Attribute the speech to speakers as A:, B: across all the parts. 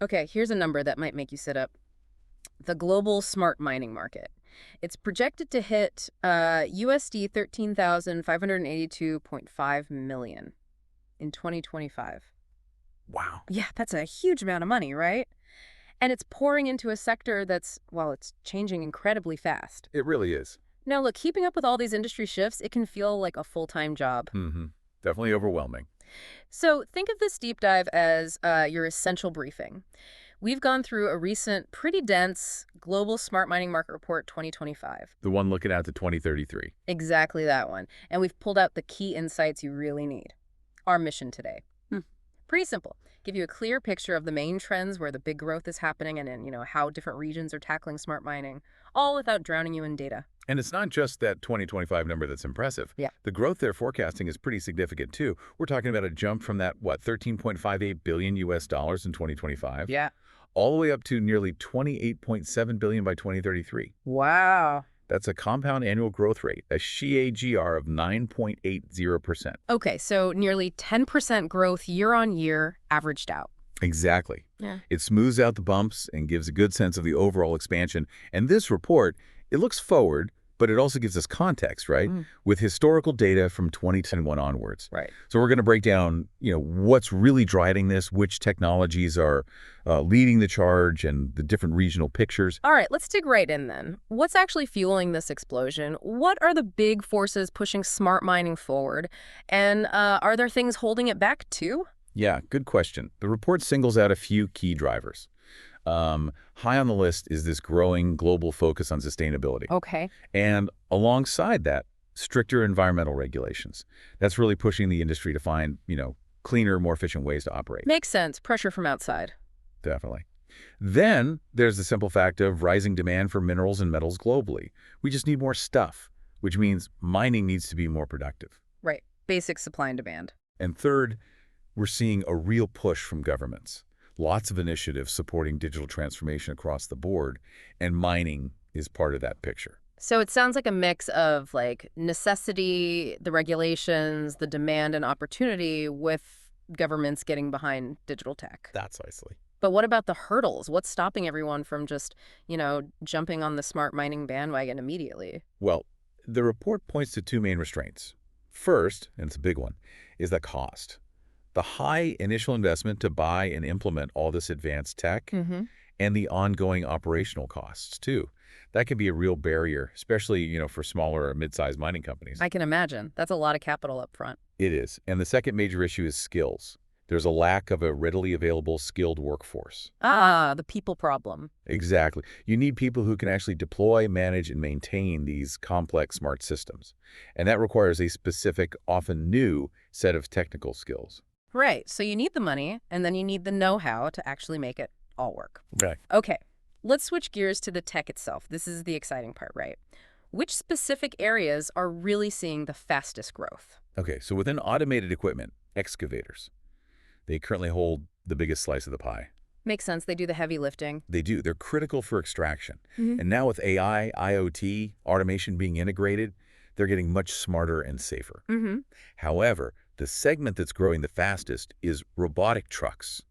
A: Okay, here's a number that might make you sit up. The global smart mining market. It's projected to hit USD 13,582.5 million in 2025.
B: Wow.
A: Yeah, that's a huge amount of money, right? And it's pouring into a sector that's, well, it's changing incredibly fast.
B: It really is.
A: Now, look, keeping up with all these industry shifts, it can feel like a full-time job.
B: Definitely overwhelming.
A: So think of this deep dive as your essential briefing. We've gone through a recent, pretty dense Global Smart Mining Market Report 2025.
B: The one looking out to 2033.
A: Exactly that one. And we've pulled out the key insights you really need. Our mission today. Pretty simple. Give you a clear picture of the main trends where the big growth is happening and in, how different regions are tackling smart mining, all without drowning you in data.
B: And it's not just that 2025 number that's impressive.
A: Yeah.
B: The growth they're forecasting is pretty significant too. We're talking about a jump from that, 13.58 billion US dollars in 2025,
A: Yeah.
B: all the way up to nearly 28.7 billion by 2033.
A: Wow.
B: That's a compound annual growth rate, a CAGR of 9.80%.
A: Okay, so nearly 10% growth year on year averaged out.
B: Exactly.
A: Yeah.
B: It smooths out the bumps and gives a good sense of the overall expansion. And this report, it looks forward, but it also gives us context, right? With historical data from 2021 onwards.
A: Right.
B: So we're going to break down, what's really driving this, which technologies are leading the charge, and the different regional pictures.
A: All right, let's dig right in then. What's actually fueling this explosion? What are the big forces pushing smart mining forward? And are there things holding it back too?
B: Yeah, good question. The report singles out a few key drivers. High on the list is this growing global focus on sustainability.
A: Okay.
B: And alongside that, stricter environmental regulations. That's really pushing the industry to find, cleaner, more efficient ways to operate.
A: Makes sense. Pressure from outside.
B: Definitely. Then there's the simple fact of rising demand for minerals and metals globally. We just need more stuff, which means mining needs to be more productive.
A: Right. Basic supply and demand.
B: And third, we're seeing a real push from governments. Lots of initiatives supporting digital transformation across the board, and mining is part of that picture.
A: So it sounds like a mix of like necessity, the regulations, the demand and opportunity with governments getting behind digital tech.
B: That's nicely.
A: But what about the hurdles? What's stopping everyone from just, jumping on the smart mining bandwagon immediately?
B: Well, the report points to two main restraints. First, and it's a big one, is the cost. The high initial investment to buy and implement all this advanced tech, and the ongoing operational costs, too. That can be a real barrier, especially, for smaller or mid-sized mining companies.
A: I can imagine. That's a lot of capital up front.
B: It is. And the second major issue is skills. There's a lack of a readily available skilled workforce.
A: Ah, the people problem.
B: Exactly. You need people who can actually deploy, manage, and maintain these complex smart systems. And that requires a specific, often new, set of technical skills.
A: Right. So you need the money, and then you need the know-how to actually make it all work.
B: Right.
A: Okay. Let's switch gears to the tech itself. This is the exciting part, right? Which specific areas are really seeing the fastest growth?
B: Okay, so within automated equipment, excavators, they currently hold the biggest slice of the pie.
A: Makes sense. They do the heavy lifting.
B: They do. They're critical for extraction. And now with AI, IoT, automation being integrated, they're getting much smarter and safer. However, the segment that's growing the fastest is robotic trucks,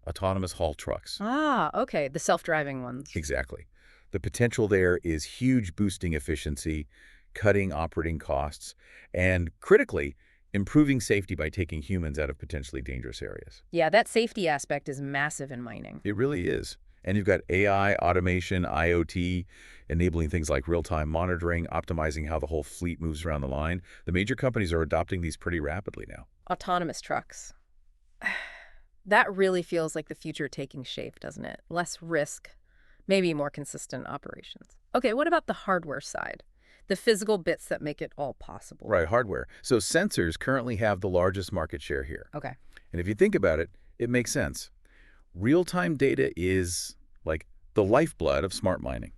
B: autonomous haul trucks.
A: Ah, okay. The self-driving ones.
B: Exactly. The potential there is huge, boosting efficiency, cutting operating costs, and critically, improving safety by taking humans out of potentially dangerous areas.
A: Yeah, that safety aspect is massive in mining.
B: It really is. And you've got AI, automation, IoT, enabling things like real-time monitoring, optimizing how the whole fleet moves around the line. The major companies are adopting these pretty rapidly now.
A: Autonomous trucks. That really feels like the future taking shape, doesn't it? Less risk, maybe more consistent operations. Okay, what about the hardware side? The physical bits that make it all possible.
B: Right, hardware. So sensors currently have the largest market share here.
A: Okay.
B: And if you think about it, it makes sense. Real-time data is like the lifeblood of smart mining.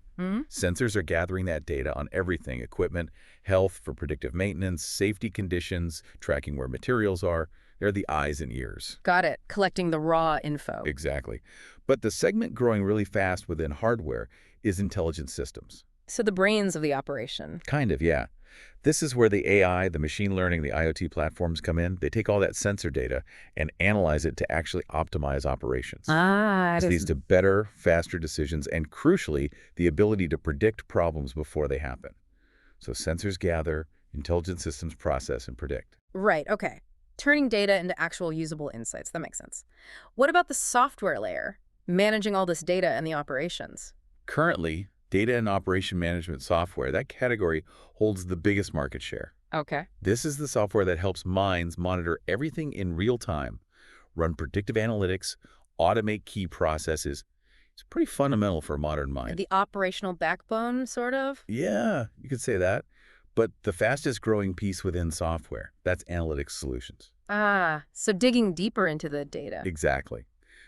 B: Sensors are gathering that data on everything: equipment, health for predictive maintenance, safety conditions, tracking where materials are. They're the eyes and ears.
A: Got it. Collecting the raw info.
B: Exactly. But the segment growing really fast within hardware is intelligent systems.
A: So the brains of the operation.
B: Kind of, yeah. This is where the AI, the machine learning, the IoT platforms come in. They take all that sensor data and analyze it to actually optimize operations.
A: Ah,
B: This leads to better, faster decisions and, crucially, the ability to predict problems before they happen. So sensors gather, intelligent systems process and predict.
A: right, okay. Turning data into actual usable insights. That makes sense. What about the software layer? Managing all this data and the operations.
B: Currently, data and operation management software, that category holds the biggest market share.
A: Okay.
B: This is the software that helps mines monitor everything in real time, run predictive analytics, automate key processes. It's pretty fundamental for a modern mine.
A: The operational backbone, sort of?
B: Yeah, you could say that. But the fastest growing piece within software, that's analytics solutions.
A: Ah, so digging deeper into the data.
B: Exactly.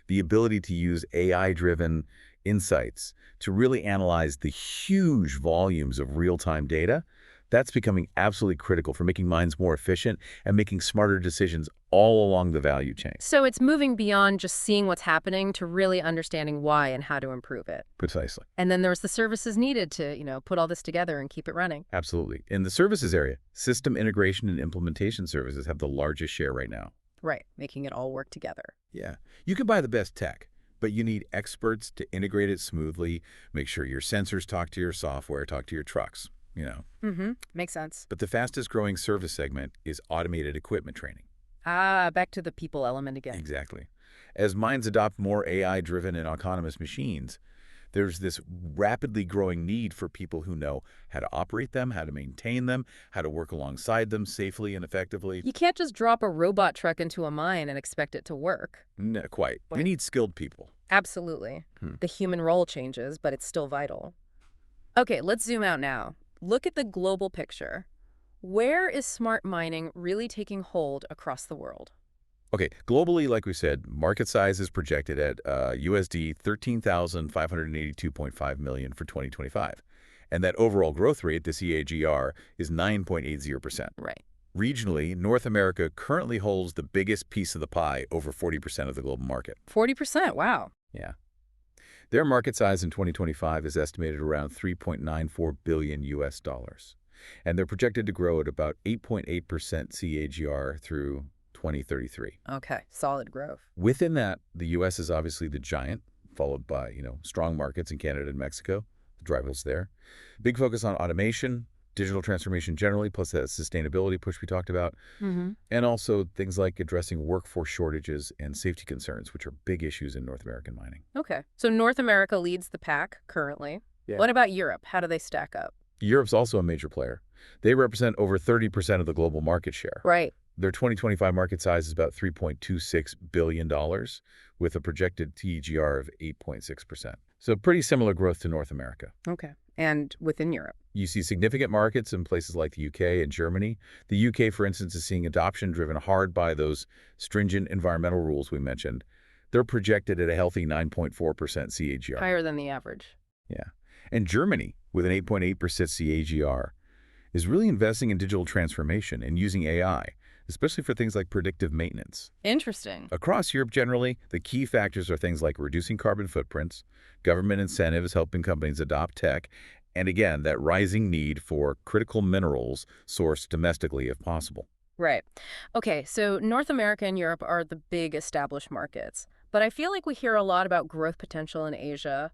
B: The ability to use AI-driven insights to really analyze the huge volumes of real-time data, that's becoming absolutely critical for making mines more efficient and making smarter decisions all along the value chain.
A: So it's moving beyond just seeing what's happening to really understanding why and how to improve it.
B: Precisely.
A: And then there's the services needed to, put all this together and keep it running.
B: Absolutely. In the services area, system integration and implementation services have the largest share right now.
A: Right, making it all work together.
B: Yeah. You can buy the best tech, but you need experts to integrate it smoothly, make sure your sensors talk to your software, talk to your trucks.
A: Mm-hmm. Makes sense.
B: But the fastest growing service segment is automated equipment training.
A: Ah, back to the people element again.
B: Exactly. As mines adopt more AI-driven and autonomous machines, there's this rapidly growing need for people who know how to operate them, how to maintain them, how to work alongside them safely and effectively.
A: You can't just drop a robot truck into a mine and expect it to work.
B: No, quite. We need skilled people.
A: Absolutely. The human role changes, but it's still vital. Okay, let's zoom out now. Look at the global picture. Where is smart mining really taking hold across the world?
B: Okay, globally, like we said, market size is projected at USD 13,582.5 million for 2025. And that overall growth rate, the CAGR, is 9.80%.
A: Right.
B: Regionally, North America currently holds the biggest piece of the pie, over 40% of the global market.
A: 40%, wow.
B: Yeah. Their market size in 2025 is estimated around 3.94 billion US dollars. And they're projected to grow at about 8.8% CAGR through 2033.
A: Okay, solid growth.
B: Within that, the U.S. is obviously the giant, followed by, strong markets in Canada and Mexico, the drivers there. Big focus on automation, digital transformation generally, plus that sustainability push we talked about, and also things like addressing workforce shortages and safety concerns, which are big issues in North American mining.
A: Okay, so North America leads the pack currently.
B: Yeah.
A: What about Europe? How do they stack up?
B: Europe's also a major player. They represent over 30% of the global market share.
A: Right.
B: Their 2025 market size is about $3.26 billion, with a projected TEGR of 8.6%. So pretty similar growth to North America.
A: Okay, and within Europe?
B: You see significant markets in places like the UK and Germany. The UK, for instance, is seeing adoption driven hard by those stringent environmental rules we mentioned. They're projected at a healthy 9.4% CAGR.
A: Higher than the average.
B: Yeah. And Germany, with an 8.8% CAGR, is really investing in digital transformation and using AI, especially for things like predictive maintenance.
A: Interesting.
B: Across Europe generally, the key factors are things like reducing carbon footprints, government incentives helping companies adopt tech, and again, that rising need for critical minerals sourced domestically if possible.
A: Right. Okay, so North America and Europe are the big established markets, but I feel like we hear a lot about growth potential in Asia.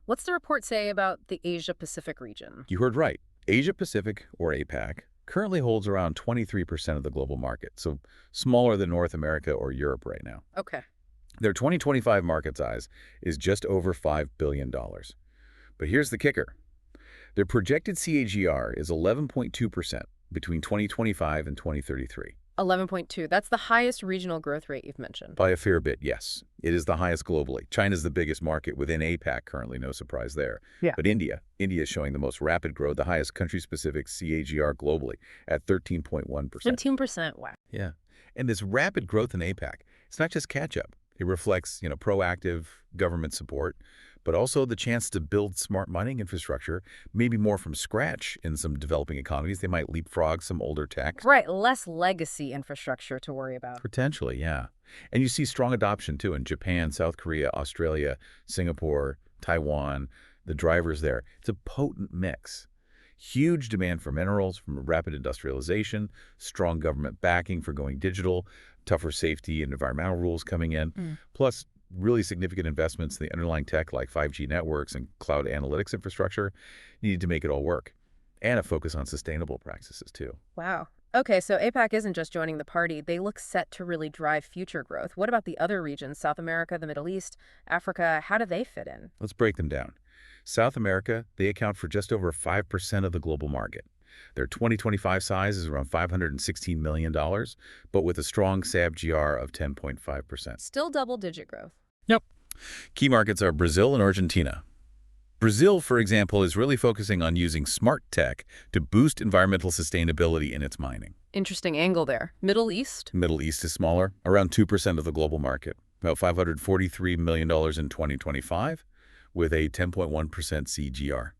A: What's the report say about the Asia-Pacific region?
B: You heard right. Asia-Pacific, or APAC, currently holds around 23% of the global market, so smaller than North America or Europe right now.
A: Okay.
B: Their 2025 market size is just over $5 billion. But here's the kicker. Their projected CAGR is 11.2% between 2025 and 2033.
A: 11.2. That's the highest regional growth rate you've mentioned.
B: By a fair bit, yes. It is the highest globally. China's the biggest market within APAC currently, no surprise there.
A: Yeah.
B: But India is showing the most rapid growth, the highest country-specific CAGR globally at 13.1%.
A: 15%, wow.
B: Yeah. And this rapid growth in APAC, it's not just catch-up. It reflects, proactive government support, but also the chance to build smart mining infrastructure, maybe more from scratch in some developing economies. They might leapfrog some older tech.
A: Right, less legacy infrastructure to worry about.
B: Potentially, yeah. And you see strong adoption, too, in Japan, South Korea, Australia, Singapore, Taiwan, The drivers there, it's a potent mix. Huge demand for minerals from rapid industrialization, strong government backing for going digital, tougher safety and environmental rules coming in, plus really significant investments in the underlying tech like 5G networks and cloud analytics infrastructure needed to make it all work. And a focus on sustainable practices, too.
A: Wow. Okay, so APAC isn't just joining the party. They look set to really drive future growth. What about the other regions, South America, the Middle East, Africa? How do they fit in?
B: Let's break them down. South America, they account for just over 5% of the global market. Their 2025 size is around $516 million, but with a strong SAB-GR of 10.5%.
A: Still double-digit growth.
B: Yep. Key markets are Brazil and Argentina. Brazil, for example, is really focusing on using smart tech to boost environmental sustainability in its mining.
A: Interesting angle there. Middle East?
B: Middle East is smaller, around 2% of the global market, about $543 million in 2025, with a 10.1% CGR.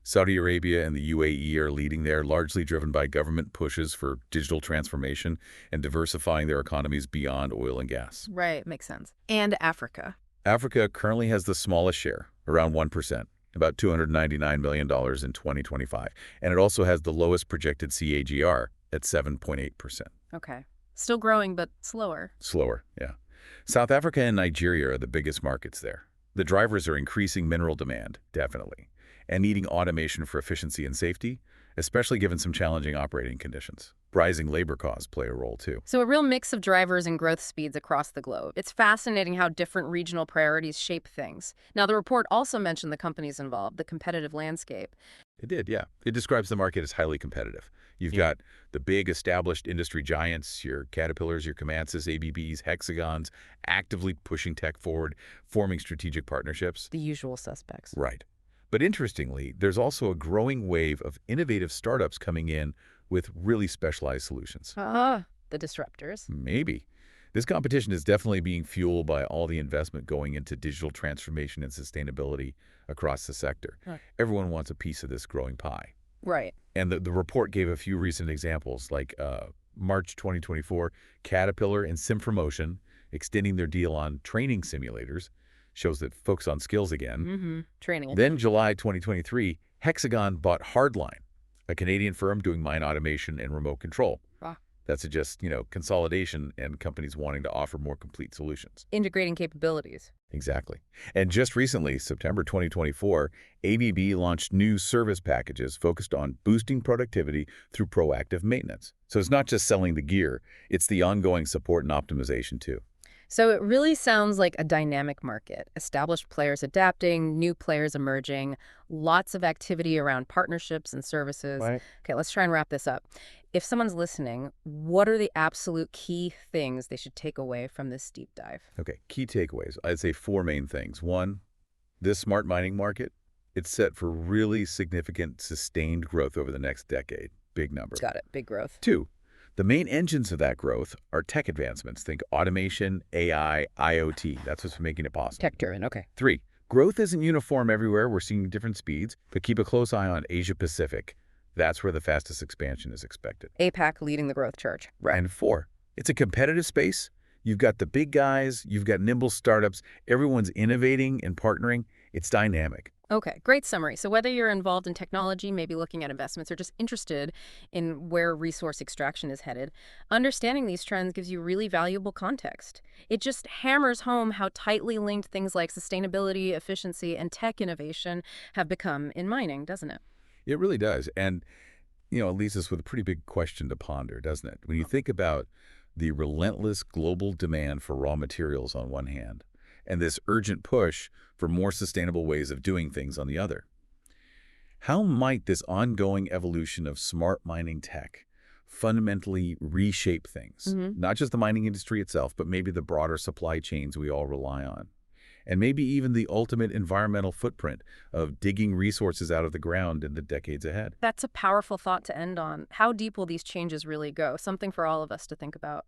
B: Saudi Arabia and the UAE are leading there, largely driven by government pushes for digital transformation and diversifying their economies beyond oil and gas.
A: Right, makes sense. And Africa?
B: Africa currently has the smallest share, around 1%, about $299 million in 2025, and it also has the lowest projected CAGR at 7.8%.
A: Okay. Still growing, but slower.
B: Slower, yeah. South Africa and Nigeria are the biggest markets there. The drivers are increasing mineral demand, definitely, and needing automation for efficiency and safety, especially given some challenging operating conditions. Rising labor costs play a role, too.
A: So a real mix of drivers and growth speeds across the globe. It's fascinating how different regional priorities shape things. Now, the report also mentioned the companies involved, the competitive landscape.
B: It did, yeah. It describes the market as highly competitive. You've got the big established industry giants, your Caterpillars, your Komatsus, ABBs, Hexagons, actively pushing tech forward, forming strategic partnerships.
A: The usual suspects.
B: Right. But interestingly, there's also a growing wave of innovative startups coming in with really specialized solutions.
A: The disruptors.
B: Maybe. This competition is definitely being fueled by all the investment going into digital transformation and sustainability across the sector.
A: Right.
B: Everyone wants a piece of this growing pie.
A: Right.
B: And the report gave a few recent examples, like March 2024, Caterpillar and Sim4Motion extending their deal on training simulators, shows that focus on skills again.
A: Training.
B: Then July 2023, Hexagon bought Hardline, a Canadian firm doing mine automation and remote control. That suggests, consolidation and companies wanting to offer more complete solutions.
A: Integrating capabilities.
B: Exactly. And just recently, September 2024, ABB launched new service packages focused on boosting productivity through proactive maintenance. So it's not just selling the gear, it's the ongoing support and optimization too.
A: So it really sounds like a dynamic market. Established players adapting, new players emerging, lots of activity around partnerships and services.
B: Right.
A: Okay, let's try and wrap this up. If someone's listening, what are the absolute key things they should take away from this deep dive?
B: Okay, key takeaways. I'd say four main things. One, this smart mining market, it's set for really significant sustained growth over the next decade. Big number.
A: Got it. Big growth.
B: Two, the main engines of that growth are tech advancements. Think automation, AI, IoT. That's what's making it possible.
A: Tech-driven, okay.
B: Three, growth isn't uniform everywhere. We're seeing different speeds, but keep a close eye on Asia-Pacific. That's where the fastest expansion is expected.
A: APAC leading the growth charge.
B: And four, it's a competitive space. You've got the big guys, you've got nimble startups, everyone's innovating and partnering. It's dynamic.
A: Okay, great summary. So whether you're involved in technology, maybe looking at investments, or just interested in where resource extraction is headed, understanding these trends gives you really valuable context. It just hammers home how tightly linked things like sustainability, efficiency, and tech innovation have become in mining, doesn't it?
B: It really does. And, it leaves us with a pretty big question to ponder, doesn't it? When you think about the relentless global demand for raw materials on one hand, and this urgent push for more sustainable ways of doing things on the other. How might this ongoing evolution of smart mining tech fundamentally reshape things? Not just the mining industry itself, but maybe the broader supply chains we all rely on. And maybe even the ultimate environmental footprint of digging resources out of the ground in the decades ahead.
A: That's a powerful thought to end on. How deep will these changes really go? Something for all of us to think about.